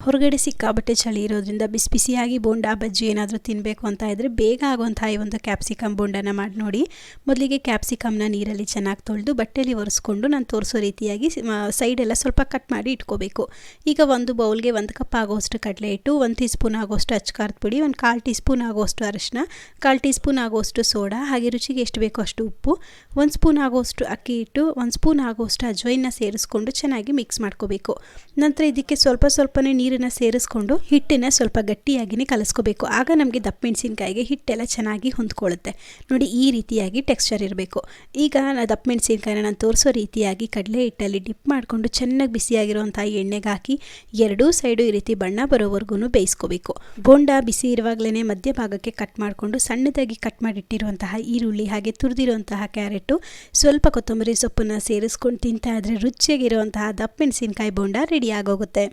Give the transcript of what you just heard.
ಹೊರಗಡೆ ಸಿಕ್ಕಾಬಟ್ಟೆ ಚಳಿ ಇರೋದ್ರಿಂದ ಬಿಸಿ ಬಿಸಿಯಾಗಿ ಬೋಂಡಾ ಬಜ್ಜಿ ಏನಾದರೂ ತಿನ್ನಬೇಕು ಅಂತ ಇದ್ದರೆ ಬೇಗ ಆಗುವಂಥ ಈ ಒಂದು ಕ್ಯಾಪ್ಸಿಕಮ್ ಬೋಂಡನ ಮಾಡಿ ನೋಡಿ. ಮೊದಲಿಗೆ ಕ್ಯಾಪ್ಸಿಕಮ್ನ ನೀರಲ್ಲಿ ಚೆನ್ನಾಗಿ ತೊಳೆದು ಬಟ್ಟೆಯಲ್ಲಿ ಒರೆಸ್ಕೊಂಡು ನಾನು ತೋರಿಸೋ ರೀತಿಯಾಗಿ ಸೈಡೆಲ್ಲ ಸ್ವಲ್ಪ ಕಟ್ ಮಾಡಿ ಇಟ್ಕೋಬೇಕು. ಈಗ ಒಂದು ಬೌಲ್ಗೆ 1 ಕಪ್ ಆಗೋಷ್ಟು ಕಡಲೆ ಹಿಟ್ಟು, 1 ಟೀ ಸ್ಪೂನ್ ಆಗೋಷ್ಟು ಅಚ್ಕಾರದ ಪುಡಿ, 1/4 ಟೀ ಸ್ಪೂನ್ ಆಗೋಷ್ಟು ಅರಿಶಿನ, 1/4 ಟೀ ಸ್ಪೂನ್ ಆಗೋಷ್ಟು ಸೋಡಾ, ಹಾಗೆ ರುಚಿಗೆ ಎಷ್ಟು ಬೇಕೋ ಅಷ್ಟು ಉಪ್ಪು, 1 ಸ್ಪೂನ್ ಆಗೋಷ್ಟು ಅಕ್ಕಿ ಹಿಟ್ಟು, 1 ಸ್ಪೂನ್ ಆಗೋಷ್ಟು ಅಜ್ವೈನ ಸೇರಿಸ್ಕೊಂಡು ಚೆನ್ನಾಗಿ ಮಿಕ್ಸ್ ಮಾಡ್ಕೋಬೇಕು. ನಂತರ ಇದಕ್ಕೆ ಸ್ವಲ್ಪನೇ ನೀರನ್ನು ಸೇರಿಸ್ಕೊಂಡು ಹಿಟ್ಟನ್ನು ಸ್ವಲ್ಪ ಗಟ್ಟಿಯಾಗಿಯೇ ಕಲಿಸ್ಕೋಬೇಕು. ಆಗ ನಮಗೆ ದಪ್ಪ ಮೆಣಸಿನ್ಕಾಯಿಗೆ ಹಿಟ್ಟೆಲ್ಲ ಚೆನ್ನಾಗಿ ಹೊಂದ್ಕೊಳ್ಳುತ್ತೆ. ನೋಡಿ, ಈ ರೀತಿಯಾಗಿ ಟೆಕ್ಸ್ಚರ್ ಇರಬೇಕು. ಈಗ ದಪ್ಪ ಮೆಣಸಿನ್ಕಾಯಿನ ನಾನು ತೋರಿಸೋ ರೀತಿಯಾಗಿ ಕಡಲೆ ಹಿಟ್ಟಲ್ಲಿ ಡಿಪ್ ಮಾಡಿಕೊಂಡು ಚೆನ್ನಾಗಿ ಬಿಸಿಯಾಗಿರುವಂಥ ಎಣ್ಣೆಗೆ ಹಾಕಿ ಎರಡೂ ಸೈಡು ಈ ರೀತಿ ಬಣ್ಣ ಬರೋವರೆಗೂ ಬೇಯಿಸ್ಕೋಬೇಕು. ಬೋಂಡಾ ಬಿಸಿ ಇರುವಾಗಲೇ ಮಧ್ಯಭಾಗಕ್ಕೆ ಕಟ್ ಮಾಡಿಕೊಂಡು ಸಣ್ಣದಾಗಿ ಕಟ್ ಮಾಡಿಟ್ಟಿರುವಂತಹ ಈರುಳ್ಳಿ, ಹಾಗೆ ತುರಿದಿರುವಂತಹ ಕ್ಯಾರೆಟು, ಸ್ವಲ್ಪ ಕೊತ್ತಂಬರಿ ಸೊಪ್ಪನ್ನು ಸೇರಿಸ್ಕೊಂಡು ತಿಂತಾ ಇದ್ರೆ ರುಚಿಯಾಗಿರುವಂತಹ ದಪ್ಪ ಮೆಣಸಿನ್ಕಾಯಿ ಬೋಂಡಾ ರೆಡಿ ಆಗೋಗುತ್ತೆ.